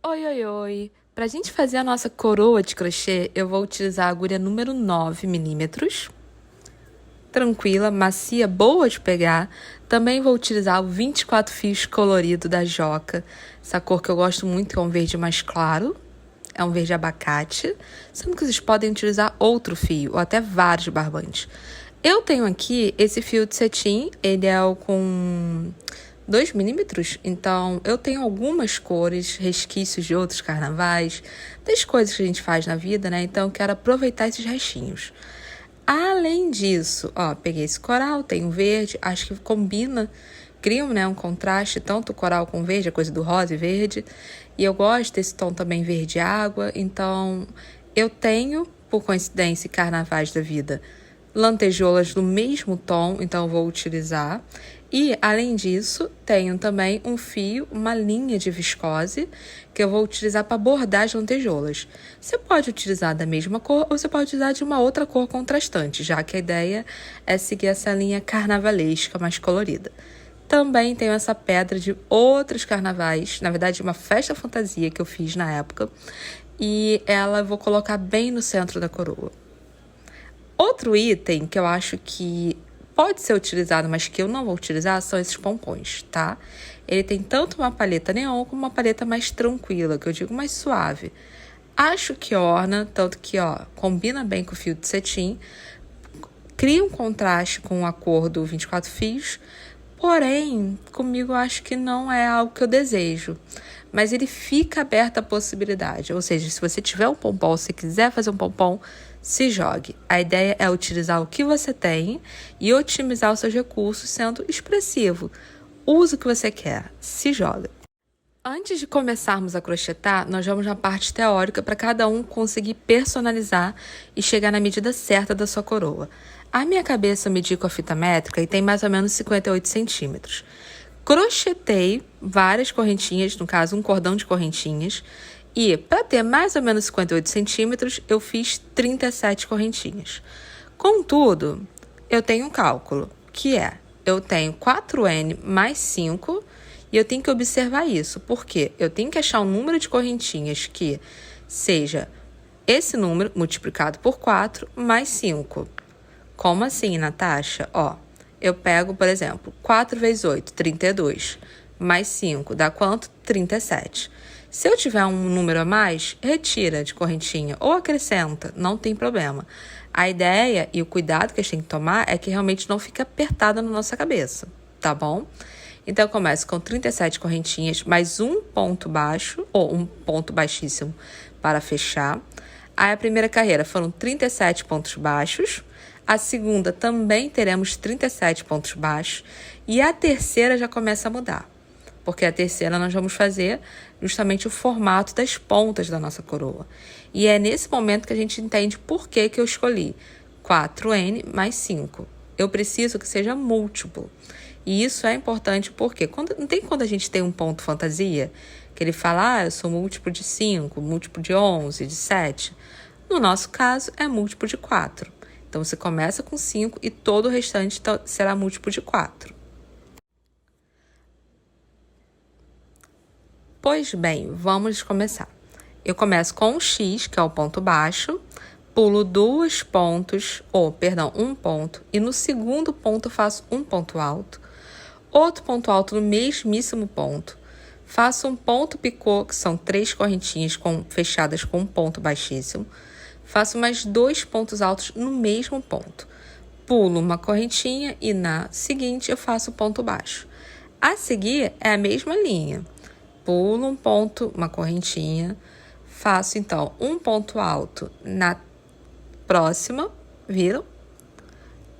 Oi, oi, oi! Pra gente fazer a nossa coroa de crochê, eu vou utilizar a agulha número 9 milímetros. Tranquila, macia, boa de pegar. Também vou utilizar o 24 fios colorido da Joca. Essa cor que eu gosto muito, que é um verde mais claro. É um verde abacate. Sendo que vocês podem utilizar outro fio, ou até vários barbantes. Eu tenho aqui esse fio de cetim, ele é o com 2 milímetros, então eu tenho algumas cores, resquícios de outros carnavais, das coisas que a gente faz na vida, né? Então eu quero aproveitar esses restinhos. Além disso, ó, peguei esse coral, tem um verde, acho que combina, cria, né, um contraste, tanto o coral com verde, a coisa do rosa e verde. E eu gosto desse tom também verde água, então eu tenho, por coincidência, carnavais da vida, lantejoulas do mesmo tom, então eu vou utilizar. E, além disso, tenho também um fio, uma linha de viscose, que eu vou utilizar para bordar as lantejoulas. Você pode utilizar da mesma cor ou você pode utilizar de uma outra cor contrastante, já que a ideia é seguir essa linha carnavalesca mais colorida. Também tenho essa pedra de outros carnavais, na verdade uma festa fantasia que eu fiz na época, e ela eu vou colocar bem no centro da coroa. Outro item que eu acho que pode ser utilizado, mas que eu não vou utilizar, são esses pompons, tá? Ele tem tanto uma paleta neon como uma paleta mais tranquila, que eu digo mais suave. Acho que orna, tanto que, ó, combina bem com o fio de cetim, cria um contraste com a cor do 24 fios, porém, comigo eu acho que não é algo que eu desejo. Mas ele fica aberto à possibilidade. Ou seja, se você tiver um pompom, se quiser fazer um pompom, se jogue. A ideia é utilizar o que você tem e otimizar os seus recursos sendo expressivo. Use o que você quer. Se joga. Antes de começarmos a crochetar, nós vamos na parte teórica para cada um conseguir personalizar e chegar na medida certa da sua coroa. A minha cabeça eu medi com a fita métrica e tem mais ou menos 58 centímetros. Crochetei várias correntinhas, no caso um cordão de correntinhas, e para ter mais ou menos 58 centímetros, eu fiz 37 correntinhas. Contudo, eu tenho um cálculo, que é, eu tenho 4N mais 5, e eu tenho que observar isso, porque eu tenho que achar um número de correntinhas que seja esse número multiplicado por 4 mais 5. Como assim, Natasha? Ó, eu pego, por exemplo, 4 vezes 8, 32, mais 5, dá quanto? 37. Se eu tiver um número a mais, retira de correntinha ou acrescenta, não tem problema. A ideia e o cuidado que a gente tem que tomar é que realmente não fique apertada na nossa cabeça, tá bom? Então, eu começo com 37 correntinhas, mais um ponto baixo, ou um ponto baixíssimo para fechar. Aí, a primeira carreira foram 37 pontos baixos. A segunda também teremos 37 pontos baixos. E a terceira já começa a mudar. Porque a terceira nós vamos fazer justamente o formato das pontas da nossa coroa. E é nesse momento que a gente entende por que eu escolhi 4N mais 5. Eu preciso que seja múltiplo. E isso é importante porque não tem quando a gente tem um ponto fantasia, que ele fala, eu sou múltiplo de 5, múltiplo de 11, de 7. No nosso caso, é múltiplo de 4. Então, você começa com 5 e todo o restante será múltiplo de 4. Pois bem, vamos começar. Eu começo com um X, que é o ponto baixo, pulo um ponto, e no segundo ponto faço um ponto alto, outro ponto alto no mesmíssimo ponto, faço um ponto picô, que são 3 correntinhas fechadas com um ponto baixíssimo, faço mais 2 pontos altos no mesmo ponto, pulo uma correntinha e na seguinte eu faço ponto baixo. A seguir é a mesma linha. Pulo um ponto, uma correntinha, faço então um ponto alto na próxima, viram?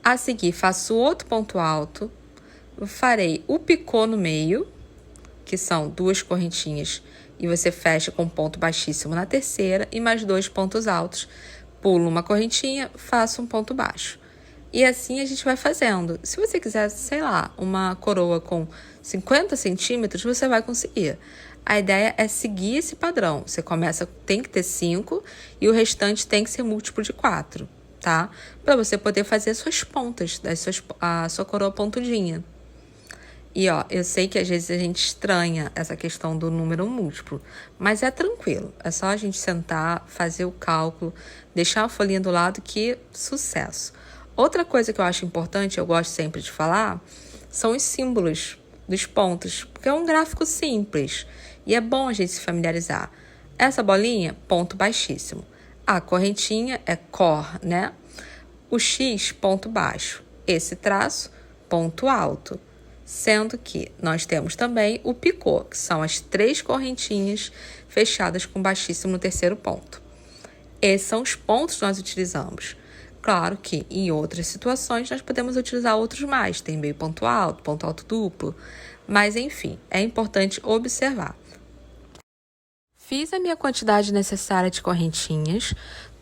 A seguir faço outro ponto alto, farei o picô no meio, que são 2 correntinhas, e você fecha com um ponto baixíssimo na terceira e mais 2 pontos altos. Pulo uma correntinha, faço um ponto baixo. E assim a gente vai fazendo. Se você quiser, sei lá, uma coroa com 50 centímetros, você vai conseguir. A ideia é seguir esse padrão. Você começa, tem que ter 5 e o restante tem que ser múltiplo de 4, tá? Para você poder fazer suas pontas, a sua coroa pontudinha. E ó, eu sei que às vezes a gente estranha essa questão do número múltiplo, mas é tranquilo. É só a gente sentar, fazer o cálculo, deixar a folhinha do lado que sucesso. Outra coisa que eu acho importante, eu gosto sempre de falar, são os símbolos dos pontos, porque é um gráfico simples e é bom a gente se familiarizar. Essa bolinha, ponto baixíssimo. A correntinha é cor, né? O X, ponto baixo. Esse traço, ponto alto. Sendo que nós temos também o picô, que são as 3 correntinhas fechadas com baixíssimo no terceiro ponto. Esses são os pontos que nós utilizamos. Claro que em outras situações nós podemos utilizar outros mais, tem meio ponto alto duplo, mas enfim, é importante observar. Fiz a minha quantidade necessária de correntinhas,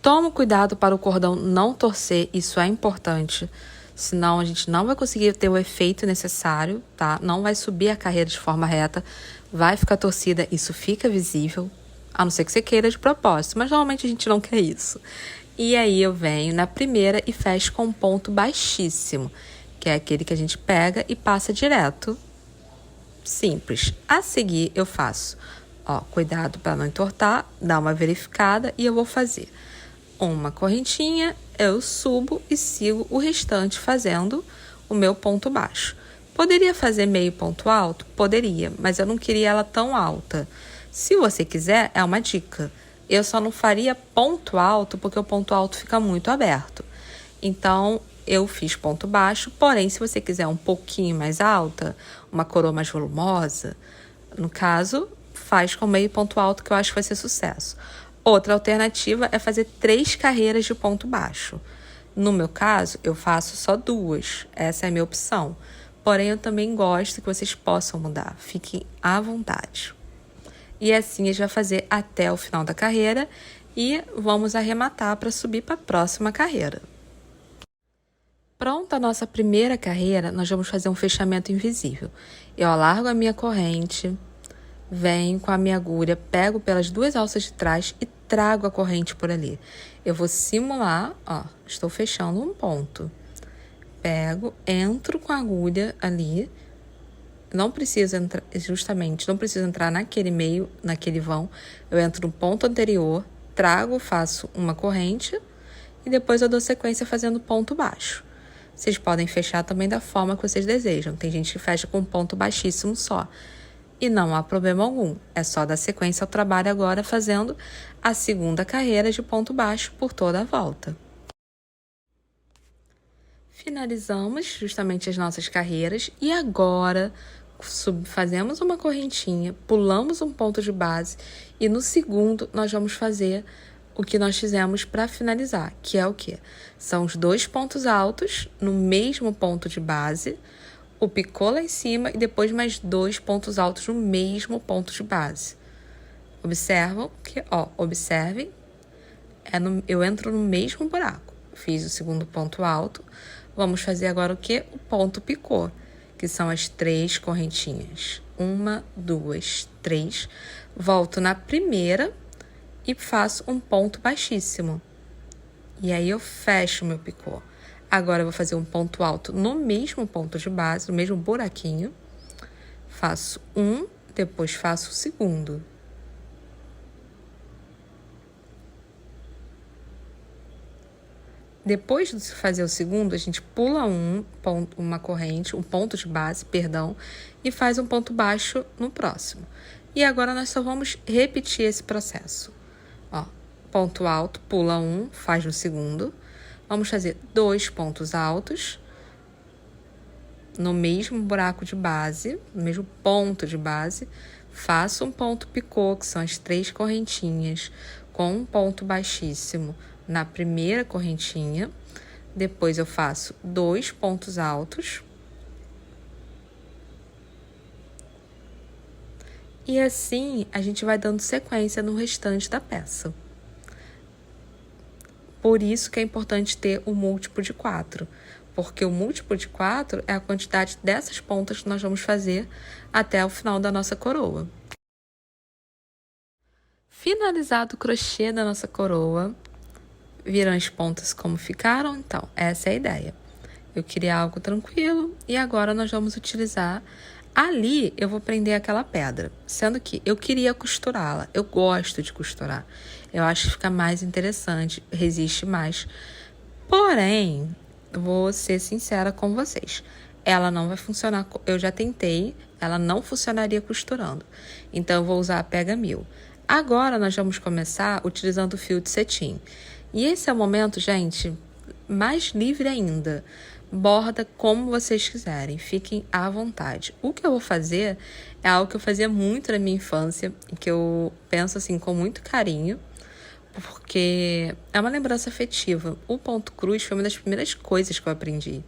tomo cuidado para o cordão não torcer, isso é importante. Senão a gente não vai conseguir ter o efeito necessário, tá? Não vai subir a carreira de forma reta, vai ficar torcida, isso fica visível, a não ser que você queira de propósito, mas normalmente a gente não quer isso. E aí eu venho na primeira e fecho com um ponto baixíssimo, que é aquele que a gente pega e passa direto. Simples. A seguir eu faço, ó, cuidado para não entortar, dá uma verificada e eu vou fazer uma correntinha, eu subo e sigo o restante fazendo o meu ponto baixo. Poderia fazer meio ponto alto? Poderia, mas eu não queria ela tão alta. Se você quiser, é uma dica. Eu só não faria ponto alto porque o ponto alto fica muito aberto. Então, eu fiz ponto baixo, porém, se você quiser um pouquinho mais alta, uma coroa mais volumosa, no caso, faz com meio ponto alto que eu acho que vai ser sucesso. Outra alternativa é fazer 3 carreiras de ponto baixo. No meu caso, eu faço só 2. Essa é a minha opção. Porém, eu também gosto que vocês possam mudar. Fiquem à vontade. E assim a gente vai fazer até o final da carreira e vamos arrematar para subir para a próxima carreira. Pronta a nossa primeira carreira, nós vamos fazer um fechamento invisível. Eu alargo a minha corrente, venho com a minha agulha, pego pelas 2 alças de trás e trago a corrente por ali. Eu vou simular, ó, estou fechando um ponto. Pego, entro com a agulha ali, não precisa entrar, justamente, não precisa entrar naquele meio, naquele vão. Eu entro no ponto anterior, trago, faço uma corrente e depois eu dou sequência fazendo ponto baixo. Vocês podem fechar também da forma que vocês desejam. Tem gente que fecha com um ponto baixíssimo só. E não há problema algum, é só dar sequência ao trabalho agora fazendo a segunda carreira de ponto baixo por toda a volta. Finalizamos justamente as nossas carreiras e agora fazemos uma correntinha, pulamos um ponto de base e no segundo nós vamos fazer o que nós fizemos para finalizar, que é o quê? São os 2 pontos altos no mesmo ponto de base, o picô lá em cima e depois mais 2 pontos altos no mesmo ponto de base. Observam que, ó, observem, eu entro no mesmo buraco. Fiz o segundo ponto alto. Vamos fazer agora o quê? O ponto picô, que são as 3 correntinhas. 1, 2, 3. Volto na primeira e faço um ponto baixíssimo. E aí eu fecho o meu picô. Agora eu vou fazer um ponto alto no mesmo ponto de base, no mesmo buraquinho. Faço um, depois faço o segundo. Depois de fazer o segundo, a gente pula uma corrente, um ponto de base, perdão, e faz um ponto baixo no próximo. E agora nós só vamos repetir esse processo. Ó, ponto alto, pula um, faz no segundo. Vamos fazer 2 pontos altos no mesmo buraco de base, no mesmo ponto de base. Faço um ponto picô, que são as 3 correntinhas, com um ponto baixíssimo na primeira correntinha. Depois eu faço 2 pontos altos. E assim a gente vai dando sequência no restante da peça. Por isso que é importante ter o múltiplo de 4, porque o múltiplo de 4 é a quantidade dessas pontas que nós vamos fazer até o final da nossa coroa. Finalizado o crochê da nossa coroa, viram as pontas como ficaram? Então, essa é a ideia. Eu queria algo tranquilo e agora nós vamos utilizar Ali eu vou prender aquela pedra, sendo que eu queria costurá-la. Eu gosto de costurar. Eu acho que fica mais interessante, resiste mais. Porém, vou ser sincera com vocês. Ela não vai funcionar. Eu já tentei, ela não funcionaria costurando. Então, eu vou usar a Pega 1000. Agora, nós vamos começar utilizando o fio de cetim. E esse é o momento, gente, mais livre ainda. Borda como vocês quiserem, fiquem à vontade. O que eu vou fazer é algo que eu fazia muito na minha infância, que eu penso assim com muito carinho, porque é uma lembrança afetiva. O ponto cruz foi uma das primeiras coisas que eu aprendi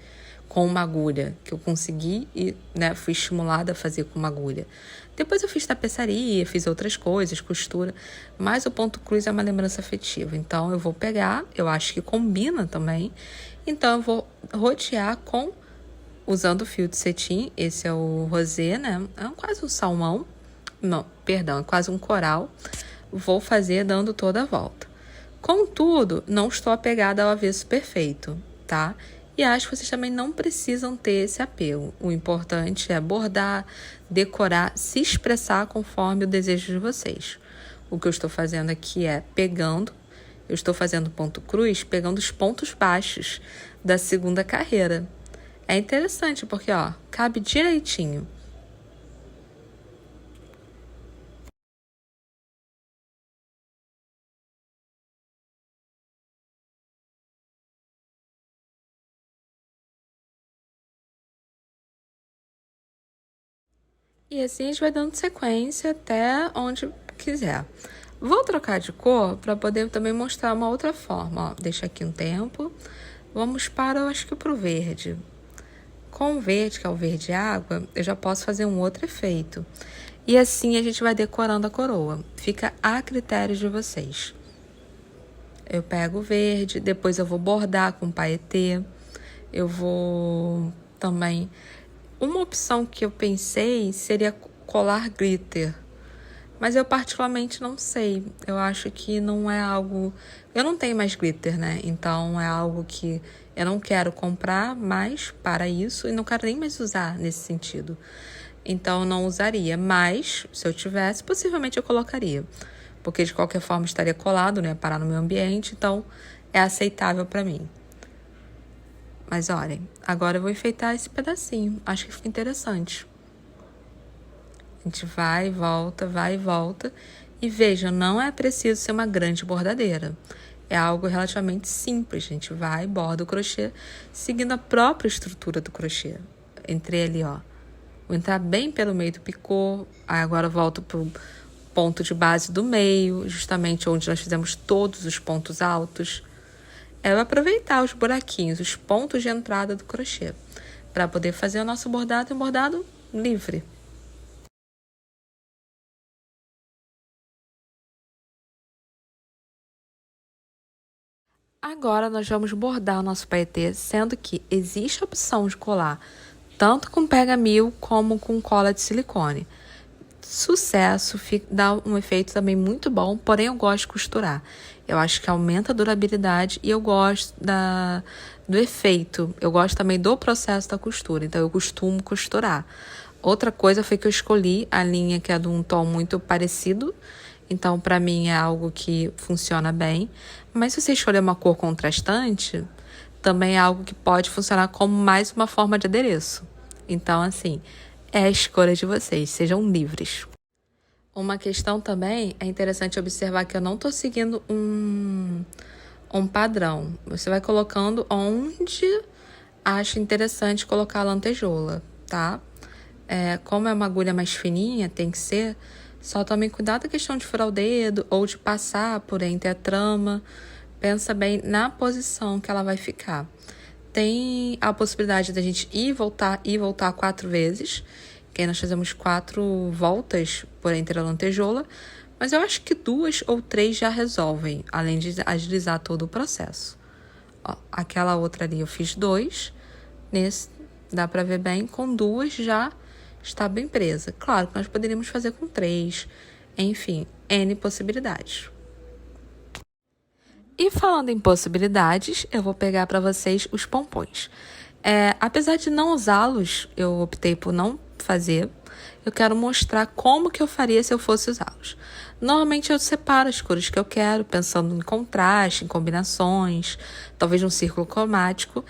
com uma agulha, que eu consegui e fui estimulada a fazer com uma agulha. Depois eu fiz tapeçaria, fiz outras coisas, costura, mas o ponto cruz é uma lembrança afetiva. Então eu vou pegar, eu acho que combina também, então eu vou rodear usando o fio de cetim, esse é o rosé, né? É quase um salmão, não, perdão, é quase um coral. Vou fazer dando toda a volta. Contudo, não estou apegada ao avesso perfeito, tá? E acho que vocês também não precisam ter esse apego. O importante é bordar, decorar, se expressar conforme o desejo de vocês. O que eu estou fazendo aqui é eu estou fazendo ponto cruz, pegando os pontos baixos da segunda carreira. É interessante porque, cabe direitinho. E assim a gente vai dando sequência até onde quiser. Vou trocar de cor para poder também mostrar uma outra forma. Deixa aqui um tempo. Vamos eu acho que para o verde. Com o verde, que é o verde água, eu já posso fazer um outro efeito. E assim a gente vai decorando a coroa. Fica a critério de vocês. Eu pego o verde, depois eu vou bordar com paetê. Eu vou também... Uma opção que eu pensei seria colar glitter. Mas eu particularmente não sei. Eu acho que não é algo... Eu não tenho mais glitter, né? Então é algo que eu não quero comprar mais para isso e não quero nem mais usar nesse sentido. Então eu não usaria. Mas, se eu tivesse, possivelmente eu colocaria. Porque de qualquer forma estaria colado, né? Parar no meu ambiente. Então é aceitável para mim. Mas olhem, agora eu vou enfeitar esse pedacinho. Acho que fica interessante. A gente vai e volta. E veja, não é preciso ser uma grande bordadeira. É algo relativamente simples. A gente vai, borda o crochê, seguindo a própria estrutura do crochê. Entrei ali, Vou entrar bem pelo meio do picô. Aí agora eu volto pro ponto de base do meio, justamente onde nós fizemos todos os pontos altos. É aproveitar os buraquinhos, os pontos de entrada do crochê, para poder fazer o nosso bordado, um bordado livre. Agora nós vamos bordar o nosso paetê, sendo que existe a opção de colar tanto com Pega 1000 como com cola de silicone. Sucesso, dá um efeito também muito bom, porém eu gosto de costurar. Eu acho que aumenta a durabilidade e eu gosto do efeito. Eu gosto também do processo da costura, então eu costumo costurar. Outra coisa foi que eu escolhi a linha que é de um tom muito parecido, então para mim é algo que funciona bem. Mas se você escolher uma cor contrastante, também é algo que pode funcionar como mais uma forma de adereço. Então, assim, é a escolha de vocês, sejam livres. Uma questão também é interessante observar que eu não estou seguindo um padrão. Você vai colocando onde acha interessante colocar a lantejoula, tá? Como é uma agulha mais fininha, tem que ser, só tome cuidado da questão de furar o dedo ou de passar por entre a trama. Pensa bem na posição que ela vai ficar. Tem a possibilidade da gente ir e voltar 4 vezes, que aí nós fazemos 4 voltas por entre a lantejoula, mas eu acho que 2 ou 3 já resolvem, além de agilizar todo o processo. Aquela outra ali eu fiz 2, nesse dá para ver bem, com 2 já está bem presa. Claro que nós poderíamos fazer com 3, enfim, N possibilidades. E falando em possibilidades, eu vou pegar para vocês os pompons. Apesar de não usá-los, eu optei por não fazer, eu quero mostrar como que eu faria se eu fosse usá-los. Normalmente eu separo as cores que eu quero, pensando em contraste, em combinações, talvez um círculo cromático,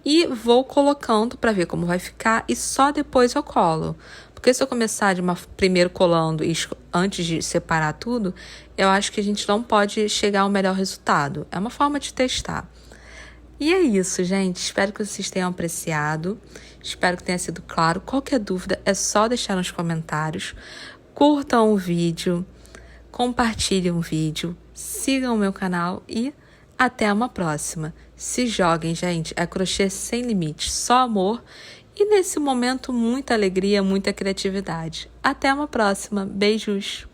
e vou colocando para ver como vai ficar e só depois eu colo. Porque se eu começar primeiro colando e antes de separar tudo, eu acho que a gente não pode chegar ao melhor resultado. É uma forma de testar. E é isso, gente. Espero que vocês tenham apreciado. Espero que tenha sido claro. Qualquer dúvida é só deixar nos comentários. Curtam o vídeo, compartilhem o vídeo, sigam o meu canal e até uma próxima. Se joguem, gente. É crochê sem limites, só amor e nesse momento muita alegria, muita criatividade. Até uma próxima. Beijos!